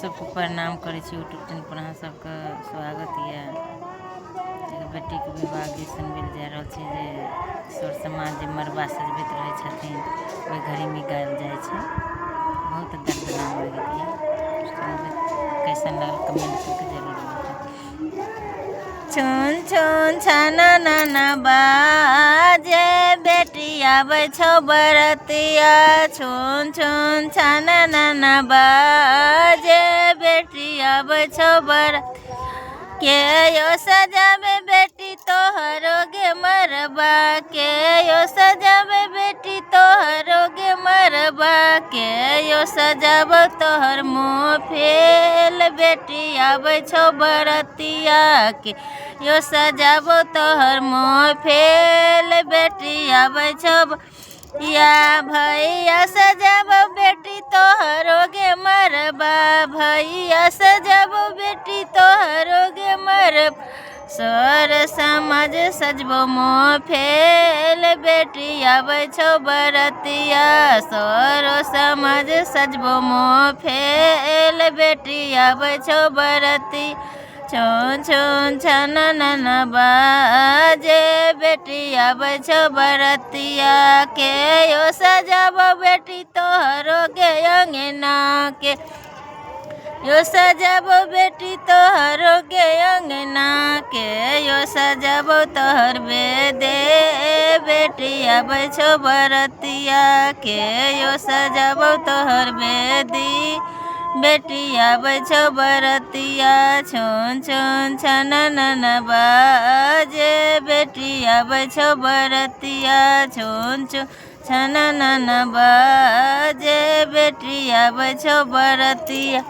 सबको प्रणाम करे यूट्यूब चैनल पर अहाँ सबके स्वागत है। बेटी के विवाह गीत सुनबे जा रहा है जे सर समाज मरबा सजबैत रहे छथिन ओहि घड़ी में गायल जाए छे। बहुत दर्दनाक गीत है। कैसन लगल कमेंट करके जरूर बताओ। छुन छुन छाना नाना बाजे बेटी आवे छो बरतिया। छुन छुन छाना नाना बाजे बेटी आवे छो बरतिया। के यो सजावे बेटी तोहरो गे मरबा। के यो सजावे बेटी तोहरो गे मरबा। के यो सजाव तोहर मुँह फेल बेटी आवे छो बरतिया। के यो सजाव तोहर मुँह फेल बेटी आवे छो या भैया सजाव बेटी तोहरो गे मरबा। भैया सजाव बेटी तोहरो गे मरबा। सर समाज सजबो मुँह फेल बेटी आवे छो बरतिया। सर समाज सजबो मुँह फेल बेटी आवे छो बरती। छुन छुन छन नन बाजे बेटी आवे छो बरतिया। के यो सजाव बेटी तोहरो गे अंगना। के यो सजाव बेटी तोहरो गे अंगना। के यो सजाव तोहर बेदे बेटी आवे छो बरतिया। के यो सजाव तोहर बेदी बेटी आवे छो बरतिया। छुन छुन छन नन बाजे बेटी आवे छो बरतिया। छुन छुन छन नन बाजे बेटी आवे छो बरतिया।